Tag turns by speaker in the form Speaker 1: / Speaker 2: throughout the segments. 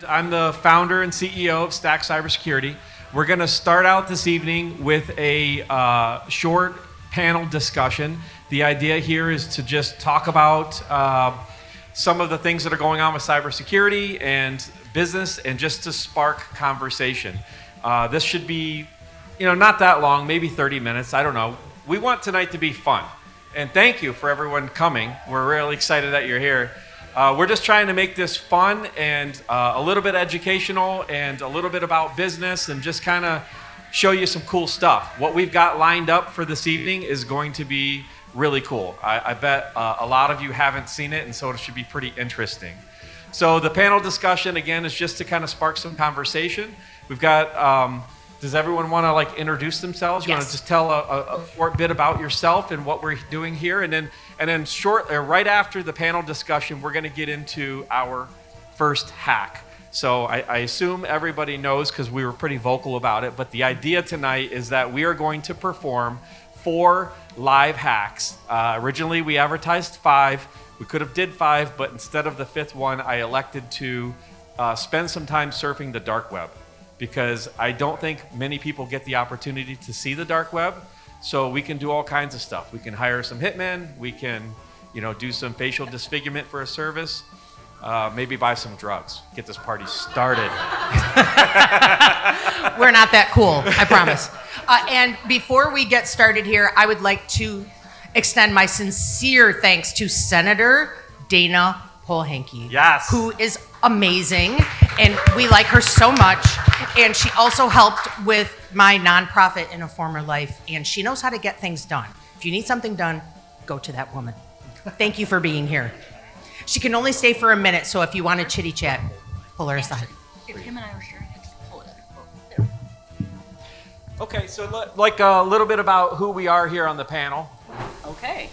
Speaker 1: I'm the founder and CEO of STACK Cybersecurity. We're going to start out this evening with a short panel discussion. The idea here is to just talk about some of the things that are going on with cybersecurity and business, and just to spark conversation. This should be, not that long, maybe 30 minutes. I don't know. We want tonight to be fun. And thank you for everyone coming. We're really excited that you're here. We're just trying to make this fun and a little bit educational and a little bit about business, and just kind of show you some cool stuff. What we've got lined up for this evening is going to be really cool. I bet a lot of you haven't seen it, and so it should be pretty interesting. So the panel discussion, again, is just to kind of spark some conversation. We've got, does everyone want to introduce themselves? You
Speaker 2: Yes.
Speaker 1: want to just tell a short bit about yourself and what we're doing here? And then right after the panel discussion, we're going to get into our first hack. So I assume everybody knows, because we were pretty vocal about it, but the idea tonight is that we are going to perform 4 live hacks. Originally, we advertised 5. We could have did 5, but instead of the 5th one, I elected to spend some time surfing the dark web, because I don't think many people get the opportunity to see the dark web. So we can do all kinds of stuff. We can hire some hitmen. We can, do some facial disfigurement for a service. Maybe buy some drugs. Get this party started.
Speaker 2: We're not that cool, I promise. And before we get started here, I would like to extend my sincere thanks to Senator Dana Polehanki.
Speaker 1: Yes.
Speaker 2: Who is amazing, and we like her so much. And she also helped with my nonprofit in a former life, and she knows how to get things done. If you need something done, go to that woman. Thank you for being here. She can only stay for a minute, so if you want to chitty chat, pull her aside.
Speaker 3: If him and I were sharing it, just pull it. There.
Speaker 1: Okay, so a little bit about who we are here on the panel.
Speaker 3: Okay.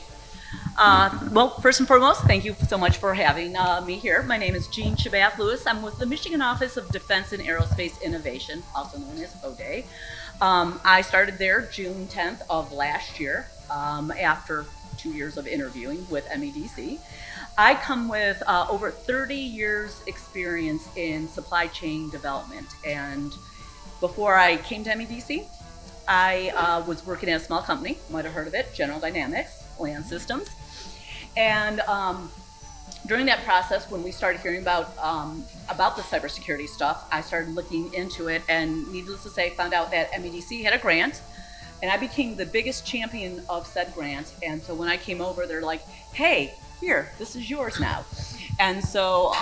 Speaker 3: Well, first and foremost, thank you so much for having me here. My name is Jeanne Schabath-Lewis. I'm with the Michigan Office of Defense and Aerospace Innovation, also known as ODAE. I started there June 10th of last year, after 2 years of interviewing with MEDC. I come with over 30 years experience in supply chain development. And before I came to MEDC, I was working at a small company, you might have heard of it, General Dynamics, Land Systems. And during that process, when we started hearing about the cybersecurity stuff, I started looking into it, and needless to say, found out that MEDC had a grant, and I became the biggest champion of said grant. And so when I came over, they're like, hey, here, this is yours now. And so,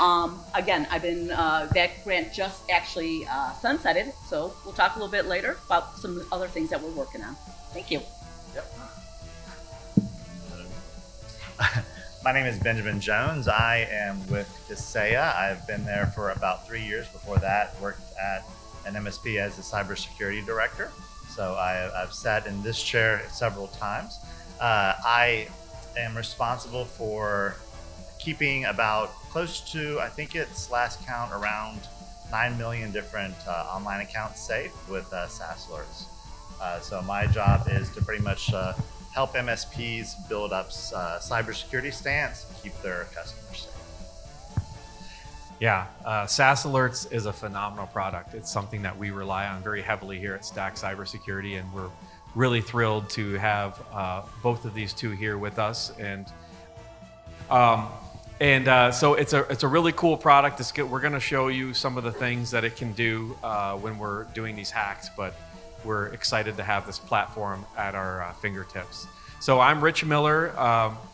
Speaker 3: again, I've been, that grant just actually sunsetted, so we'll talk a little bit later about some other things that we're working on. Thank you.
Speaker 1: Yep.
Speaker 4: My name is Benjamin Jones. I am with Kaseya. I've been there for about 3 years. Before that, worked at an MSP as a cybersecurity director. So I've sat in this chair several times. I am responsible for keeping about close to, I think it's last count, around 9 million different online accounts safe with SaaS alerts. So my job is to pretty much help MSPs build up cybersecurity stance, keep their customers safe.
Speaker 1: Yeah, SaaS Alerts is a phenomenal product. It's something that we rely on very heavily here at STACK Cybersecurity, and we're really thrilled to have both of these two here with us. And so it's a really cool product. We're going to show you some of the things that it can do when we're doing these hacks, but we're excited to have this platform at our fingertips. So I'm Rich Miller,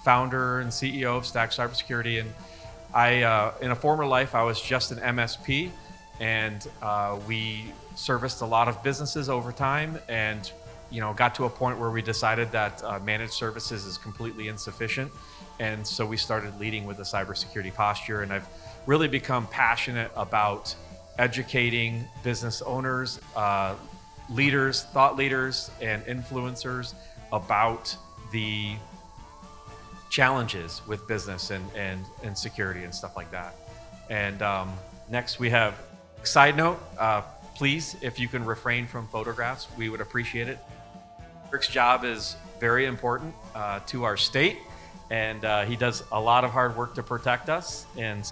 Speaker 1: founder and CEO of STACK Cybersecurity, and I, in a former life, I was just an MSP, and we serviced a lot of businesses over time, and got to a point where we decided that managed services is completely insufficient, and so we started leading with a cybersecurity posture. And I've really become passionate about educating business owners, leaders, thought leaders, and influencers about the challenges with business and security and stuff like that. And next we have, side note, please, if you can refrain from photographs, we would appreciate it. Rick's job is very important to our state, and he does a lot of hard work to protect us. And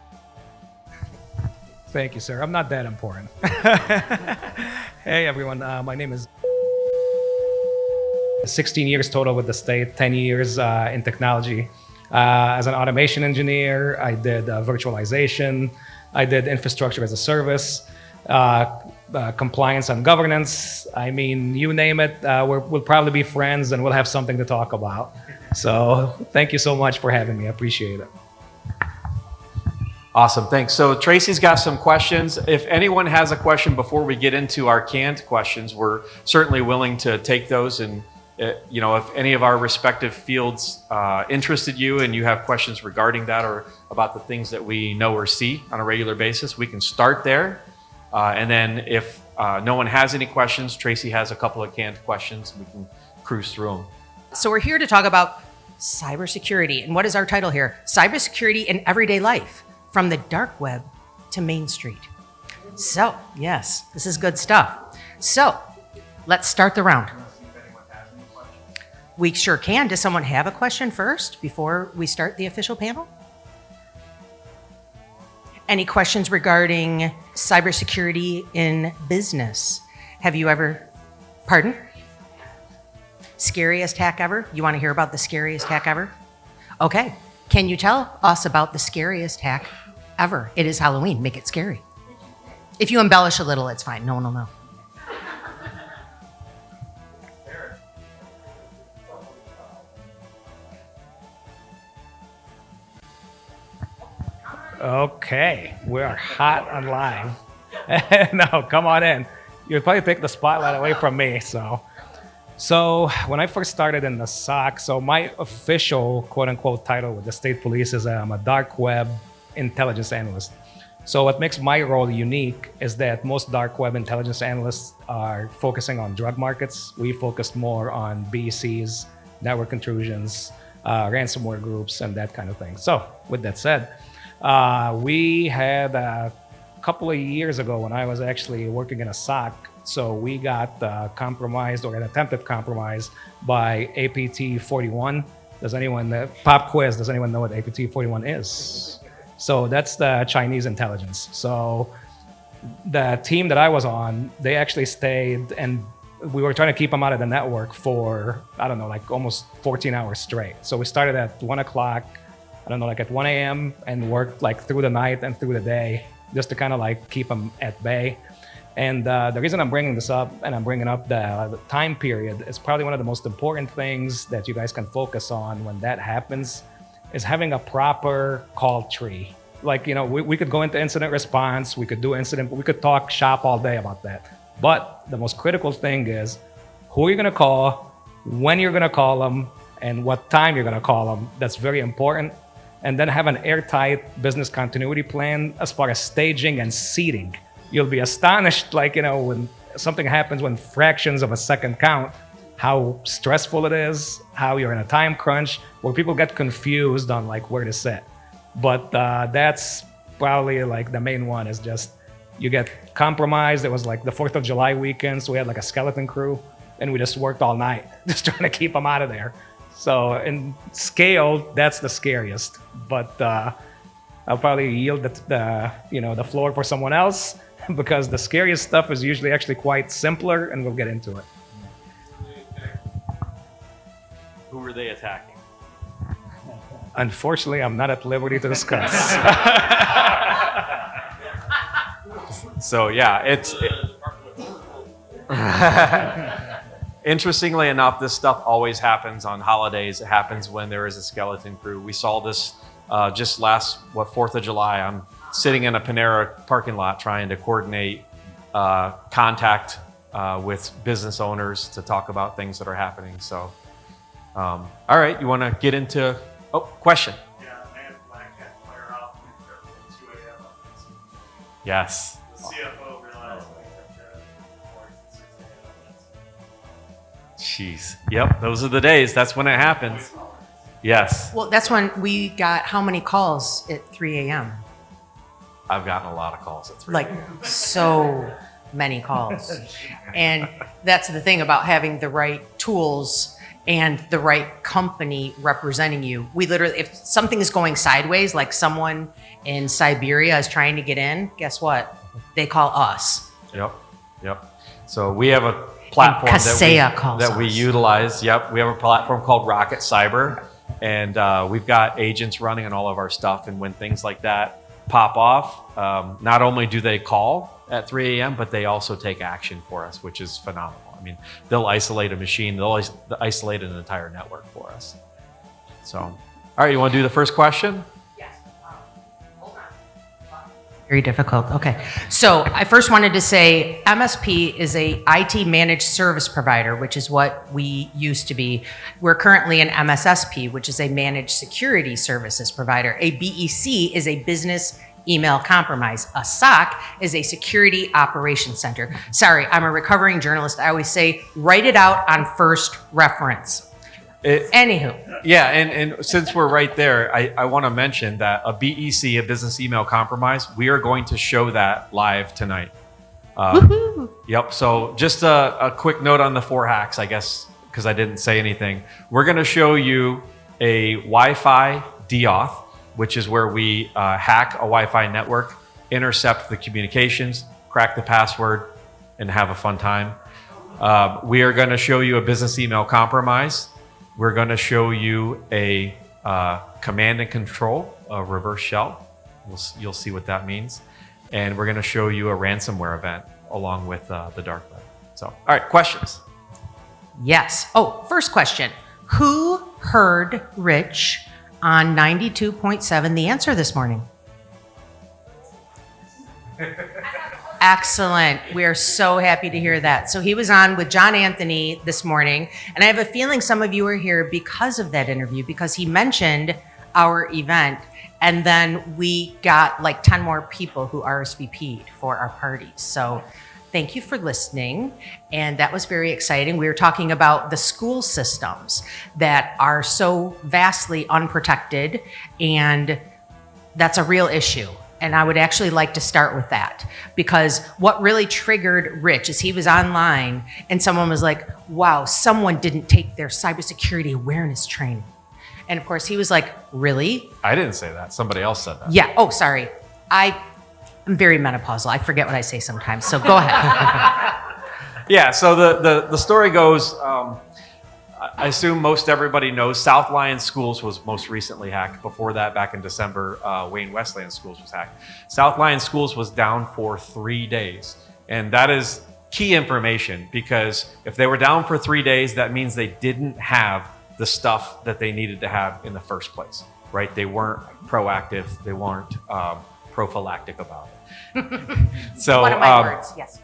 Speaker 5: Thank you, sir. I'm not that important. Hey, everyone. My name is 16 years total with the state, 10 years in technology. As an automation engineer, I did virtualization. I did infrastructure as a service, compliance and governance. I mean, you name it, we'll probably be friends and we'll have something to talk about. So thank you so much for having me. I appreciate it.
Speaker 1: Awesome, thanks. So Tracy's got some questions. If anyone has a question before we get into our canned questions, we're certainly willing to take those. And you know, if any of our respective fields interested you and you have questions regarding that or about the things that we know or see on a regular basis, we can start there. And then if no one has any questions, Tracy has a couple of canned questions. We can cruise through them.
Speaker 2: So we're here to talk about cybersecurity. And what is our title here? Cybersecurity in everyday life, from the dark web to Main Street. So, yes, this is good stuff. So, let's start the round. We sure can. Does someone have a question first before we start the official panel? Any questions regarding cybersecurity in business? Have you ever, pardon? Scariest hack ever? You want to hear about the scariest hack ever? Okay. Can you tell us about the scariest hack ever? It is Halloween. Make it scary. If you embellish a little, it's fine. No one will know.
Speaker 5: Okay, we're hot on live. No, come on in. You'll probably take the spotlight away from me. So when I first started in the SOC, so my official quote unquote title with the state police is I'm a dark web intelligence analyst. So what makes my role unique is that most dark web intelligence analysts are focusing on drug markets. We focused more on BCs, network intrusions, ransomware groups, and that kind of thing. So with that said, we had a couple of years ago when I was actually working in a SOC, so we got compromised or an attempted compromise by APT 41. Does anyone, pop quiz, does anyone know what APT 41 is? So that's the Chinese intelligence. So the team that I was on, they actually stayed and we were trying to keep them out of the network for, I don't know, like almost 14 hours straight. So we started at 1 o'clock, I don't know, like at 1 a.m. and worked like through the night and through the day just to kind of like keep them at bay. And the reason I'm bringing this up and I'm bringing up the time period is probably one of the most important things that you guys can focus on when that happens is having a proper call tree. Like, you know, we could go into incident response, we could do incident, we could talk shop all day about that. But the most critical thing is who you're gonna call, when you're gonna call them, and what time you're gonna call them. That's very important. And then have an airtight business continuity plan as far as staging and seating. You'll be astonished, like, you know, when something happens when fractions of a second count, how stressful it is, how you're in a time crunch, where people get confused on like where to sit. But that's probably like the main one is just you get compromised. It was like the 4th of July weekend, so we had like a skeleton crew and we just worked all night just trying to keep them out of there. So in scale, that's the scariest. But I'll probably yield the floor for someone else because the scariest stuff is usually actually quite simpler, and we'll get into it.
Speaker 1: Who were they attacking?
Speaker 5: Unfortunately, I'm not at liberty to discuss.
Speaker 1: So yeah, interestingly enough, this stuff always happens on holidays. It happens when there is a skeleton crew. We saw this just last, 4th of July. I'm sitting in a Panera parking lot trying to coordinate contact with business owners to talk about things that are happening. So, all right, you want to get into, question?
Speaker 6: Yeah, I had Black Cat flare out at 2 a.m.
Speaker 1: Yes.
Speaker 6: The CFO realized when he kept at 6 a.m.
Speaker 1: Jeez. Yep, those are the days. That's when it happens. Yes.
Speaker 2: Well, that's when we got how many calls at 3 a.m.?
Speaker 1: I've gotten a lot of calls at 3
Speaker 2: Like so many calls. And that's the thing about having the right tools and the right company representing you. We literally, if something is going sideways, like someone in Siberia is trying to get in, guess what? They call us.
Speaker 1: Yep. So we have a platform
Speaker 2: Kaseya calls
Speaker 1: that we
Speaker 2: us.
Speaker 1: utilize. Yep. We have a platform called Rocket Cyber, and we've got agents running on all of our stuff. And when things like that pop off, not only do they call at 3 a.m., but they also take action for us, which is phenomenal. I mean, they'll isolate a machine, they'll isolate an entire network for us. So, all right, you want to do the first question?
Speaker 2: Yes. Hold on. Very difficult. Okay. So I first wanted to say MSP is a IT managed service provider, which is what we used to be. We're currently an MSSP, which is a managed security services provider. A BEC is a business email compromise. A SOC is a security operations center. Sorry, I'm a recovering journalist. I always say, write it out on first reference. Anywho.
Speaker 1: Yeah, and since we're right there, I want to mention that a BEC, a business email compromise, we are going to show that live tonight.
Speaker 2: Woohoo!
Speaker 1: Yep, so just a quick note on the 4 hacks, I guess, because I didn't say anything. We're going to show you a Wi-Fi DAuth, which is where we hack a Wi-Fi network, intercept the communications, crack the password, and have a fun time. We are going to show you a business email compromise. We're going to show you a command and control, a reverse shell. You'll see what that means. And we're going to show you a ransomware event along with the dark web. So, all right, questions?
Speaker 2: Yes. Oh, first question. Who heard Rich on 92.7 The Answer this morning? Excellent. We are so happy to hear that. So he was on with John Anthony this morning, and I have a feeling some of you are here because of that interview, because he mentioned our event, and then we got like 10 more people who RSVP'd for our party. So thank you for listening, and that was very exciting. We were talking about the school systems that are so vastly unprotected, and that's a real issue. And I would actually like to start with that, because what really triggered Rich is he was online and someone was like, wow, someone didn't take their cybersecurity awareness training. And of course he was like, really?
Speaker 1: I didn't say that. Somebody else said that.
Speaker 2: Yeah. Oh, sorry. I'm very menopausal. I forget what I say sometimes. So go ahead.
Speaker 1: Yeah, so the story goes, I assume most everybody knows South Lyon Schools was most recently hacked. Before that, back in December, Wayne Westland Schools was hacked. South Lyon Schools was down for 3 days. And that is key information, because if they were down for 3 days, that means they didn't have the stuff that they needed to have in the first place, right? They weren't proactive. They weren't prophylactic about it. So,
Speaker 2: one of my words, yes.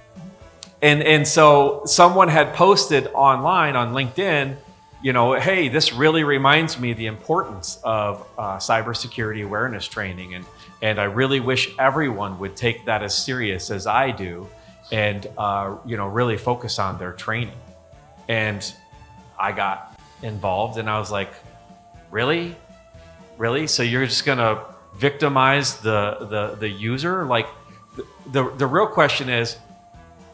Speaker 1: And so someone had posted online on LinkedIn, you know, hey, this really reminds me the importance of cybersecurity awareness training. And I really wish everyone would take that as serious as I do and, you know, really focus on their training. And I got involved and I was like, really? Really? So you're just going to victimize the user? Like the real question is,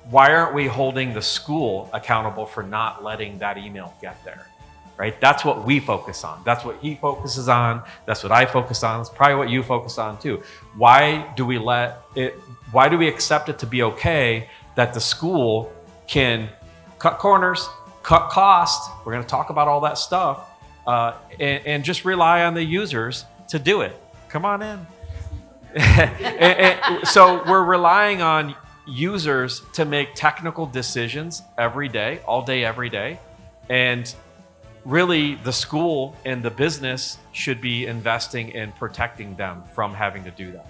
Speaker 1: why aren't we holding the school accountable for not letting that email get there? Right? That's what we focus on. That's what he focuses on. That's what I focus on. It's probably what you focus on too. Why do we accept it to be okay that the school can cut corners, cut costs? We're going to talk about all that stuff, and just rely on the users to do it. Come on in. So we're relying on users to make technical decisions every day, all day, every day. And really the school and the business should be investing in protecting them from having to do that.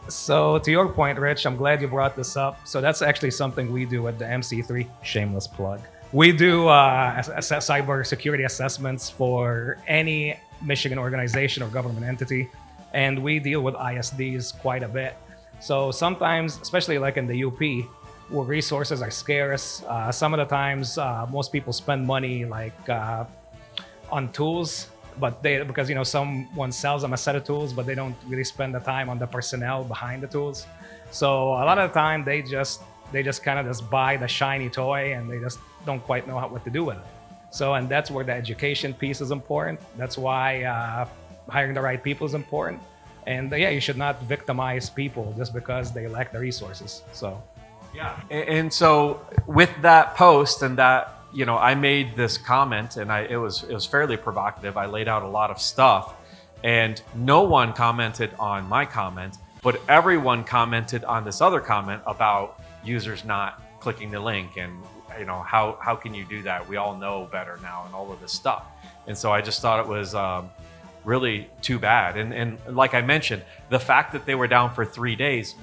Speaker 5: So to your point, Rich, I'm glad you brought this up. So that's actually something we do at the MC3, shameless plug. We do cybersecurity assessments for any Michigan organization or government entity, and we deal with ISDs quite a bit. So sometimes, especially like in the UP, where resources are scarce, some of the times most people spend money like on tools, but because you know someone sells them a set of tools, but they don't really spend the time on the personnel behind the tools. So a lot of the time they just kind of just buy the shiny toy and they just don't quite know what to do with it. So, and that's where the education piece is important. That's why hiring the right people is important. And yeah, you should not victimize people just because they lack the resources. So,
Speaker 1: yeah. And so with that post and that, you know, I made this comment and it was fairly provocative. I laid out a lot of stuff and no one commented on my comment, but everyone commented on this other comment about users not clicking the link and, you know, how can you do that? We all know better now and all of this stuff. And so I just thought it was really too bad. And like I mentioned, the fact that they were down for 3 days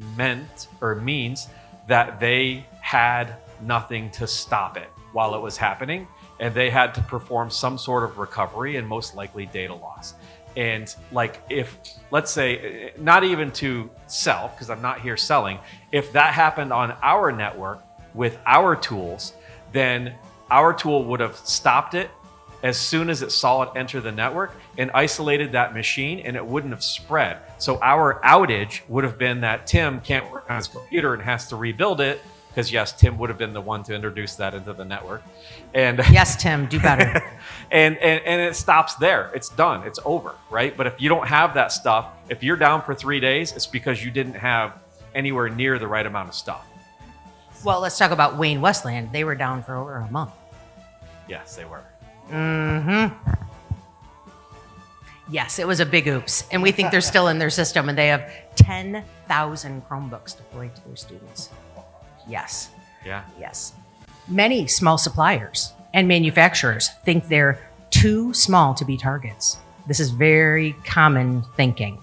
Speaker 1: means that they had nothing to stop it while it was happening, and they had to perform some sort of recovery and most likely data loss. And like, if, let's say, not even to sell, because I'm not here selling, if that happened on our network with our tools, then our tool would have stopped it as soon as it saw it enter the network and isolated that machine, and it wouldn't have spread. So our outage would have been that Tim can't work on his computer and has to rebuild it, because yes, Tim would have been the one to introduce that into the network. And
Speaker 2: Yes, Tim, do better.
Speaker 1: and it stops there. It's done. It's over, right? But if you don't have that stuff, if you're down for 3 days, it's because you didn't have anywhere near the right amount of stuff.
Speaker 2: Well, let's talk about Wayne Westland. They were down for over a month.
Speaker 1: Yes, they were.
Speaker 2: Mm-hmm. Yes, it was a big oops. And we think they're still in their system, and they have 10,000 Chromebooks deployed to their students. Yes.
Speaker 1: Yeah.
Speaker 2: Yes. Many small suppliers and manufacturers think they're too small to be targets. This is very common thinking.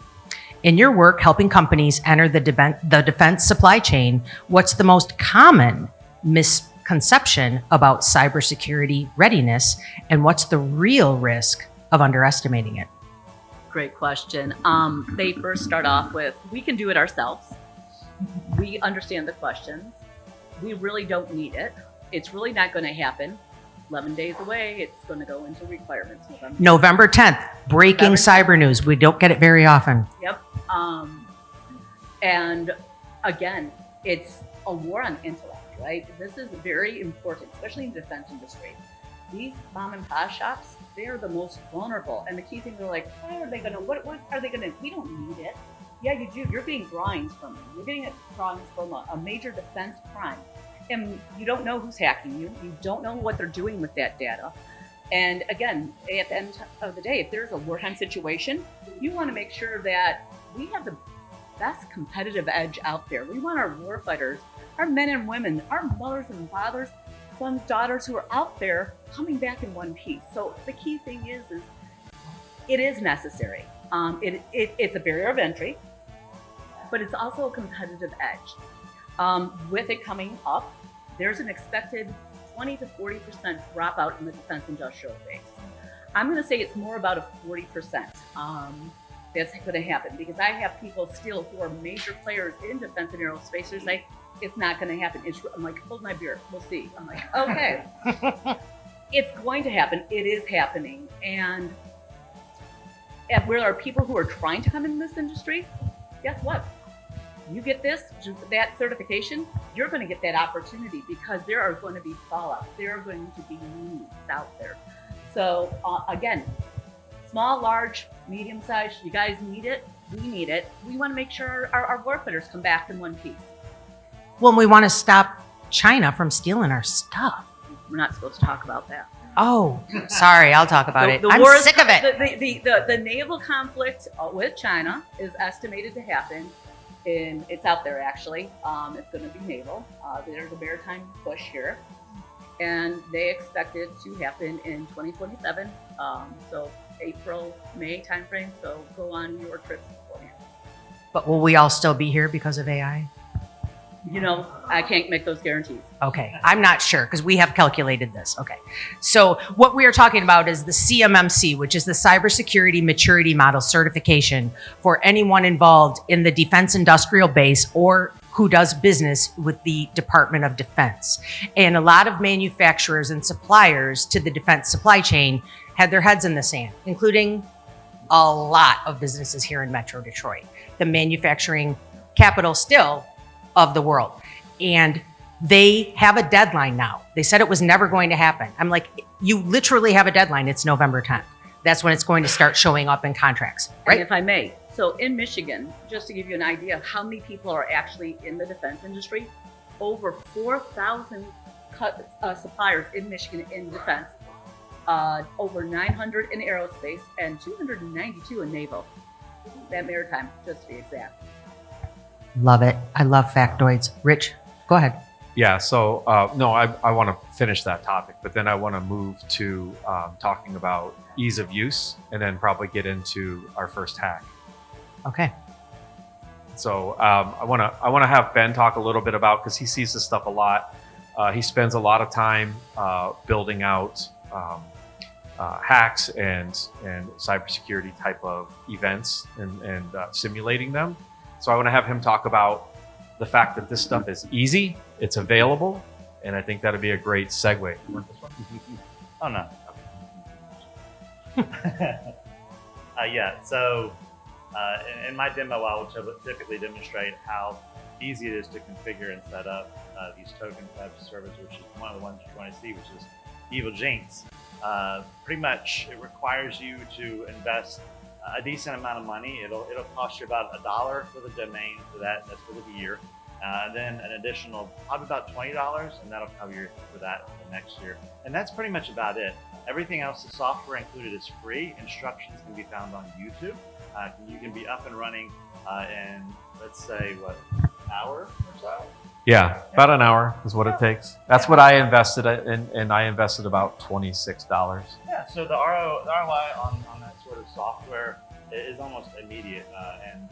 Speaker 2: In your work helping companies enter the defense supply chain, what's the most common misconception about cybersecurity readiness, and what's the real risk of underestimating it?
Speaker 3: Great question. They first start off with, we can do it ourselves. We understand the questions. We really don't need it. It's really not going to happen. 11 days away, it's going to go into requirements.
Speaker 2: November 10th, breaking cyber news. We don't get it very often.
Speaker 3: Yep. And again, it's a war on intellect, right? This is very important, especially in the defense industry. These mom and pop shops, they're the most vulnerable. And the key thing, they're like, what are they going to, we don't need it. Yeah, you do. You're getting drawings from them. You're getting drawings from a major defense crime. And you don't know who's hacking you. You don't know what they're doing with that data. And again, at the end of the day, if there's a wartime situation, you want to make sure that we have the best competitive edge out there. We want our warfighters, our men and women, our mothers and fathers, sons, daughters who are out there coming back in one piece. So the key thing is it is necessary. It's a barrier of entry, but it's also a competitive edge. With it coming up, there's an expected 20 to 40% dropout in the defense industrial base. I'm going to say it's more about a 40% that's going to happen, because I have people still who are major players in defense and aerospace who say, it's not going to happen. I'm like, hold my beer, we'll see. I'm like, okay. It's going to happen. It is happening. And where there are people who are trying to come into this industry, guess what? You get that certification, you're going to get that opportunity, because there are going to be fallout. There are going to be needs out there. So again, small, large, medium size, you guys need it. We need it. We want to make sure our warfighters come back in one piece.
Speaker 2: Well, we want to stop China from stealing our stuff.
Speaker 3: We're not supposed to talk about that.
Speaker 2: Oh, sorry. I'll talk about it. I'm
Speaker 3: war
Speaker 2: sick of it.
Speaker 3: The naval conflict with China is estimated to happen it's out there actually. It's going to be naval. There's a maritime push here, and they expect it to happen in 2027. So April, May timeframe. So go on your trips beforehand.
Speaker 2: But will we all still be here because of AI?
Speaker 3: You know, I can't make those guarantees.
Speaker 2: Okay, I'm not sure, because we have calculated this. Okay, so what we are talking about is the CMMC, which is the Cybersecurity Maturity Model Certification for anyone involved in the defense industrial base or who does business with the Department of Defense. And a lot of manufacturers and suppliers to the defense supply chain had their heads in the sand, including a lot of businesses here in Metro Detroit, the manufacturing capital still of the world. And They have a deadline now. They said it was never going to happen. I'm like, you literally have a deadline. It's November 10th. That's when it's going to start showing up in contracts,
Speaker 3: And
Speaker 2: right?
Speaker 3: if I may, so in Michigan, just to give you an idea of how many people are actually in the defense industry, over 4,000 suppliers in Michigan in defense, over 900 in aerospace, and 292 in naval. That maritime, just to be exact.
Speaker 2: Love it. I love factoids. Rich, go ahead.
Speaker 1: Yeah, so no, I want to finish that topic, but then I want to move to talking about ease of use and then probably get into our first hack.
Speaker 2: Okay.
Speaker 1: So I want to have Ben talk a little bit about, because he sees this stuff a lot. He spends a lot of time building out hacks and cybersecurity type of events and simulating them. So I want to have him talk about the fact that this stuff is easy, it's available, and I think that'd be a great segue. You want this one?
Speaker 4: Oh no. Yeah. So in my demo, I will typically demonstrate how easy it is to configure and set up these token types of servers, which is one of the ones you want to see, which is Evil Jeans. Pretty much, it requires you to invest a decent amount of money. It'll cost you about $1 for the domain for that. That's for the year. Then an additional probably about $20, and that'll cover you for that for the next year. And that's pretty much about it. Everything else, the software included, is free. Instructions can be found on YouTube. You can be up and running in, let's say, an hour or so?
Speaker 1: Yeah, about an hour is what it takes. That's what I invested in, and I invested about $26.
Speaker 4: Yeah, so the ROI on that sort of software is almost immediate. And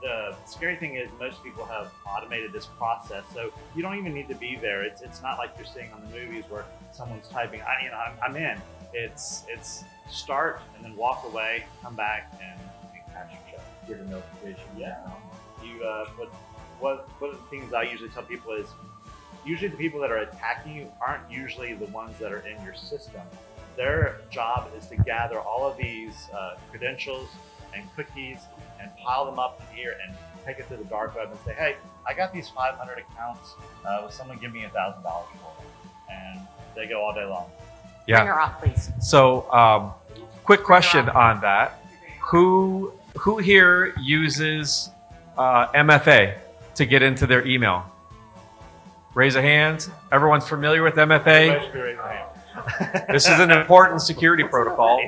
Speaker 4: the scary thing is most people have automated this process, so you don't even need to be there. It's not like you're seeing on the movies where someone's typing, I'm in. It's start and then walk away, come back, and cash your check. Get a notification. Yeah. What are the things I usually tell people is, usually the people that are attacking you aren't usually the ones that are in your system. Their job is to gather all of these credentials and cookies and pile them up in here and take it to the dark web and say, hey, I got these 500 accounts. Will someone give me $1,000 for them? And they go all day long.
Speaker 2: Bring
Speaker 1: Yeah.
Speaker 2: her off, please.
Speaker 1: So, quick question on that: Who here uses MFA to get into their email? Raise a hand. Everyone's familiar with MFA?
Speaker 4: Everybody should be raising their hand.
Speaker 1: This is an important security protocol.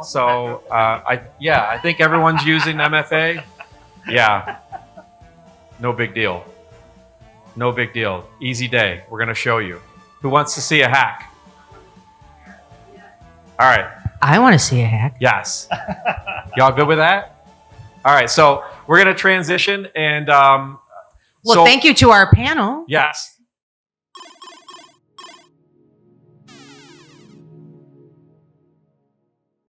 Speaker 1: So, I think everyone's using MFA. Yeah. No big deal. No big deal. Easy day. We're going to show you. Who wants to see a hack? All right.
Speaker 2: I want to see a hack.
Speaker 1: Yes. Y'all good with that? All right. So we're going to transition and
Speaker 2: Well, thank you to our panel.
Speaker 1: Yes.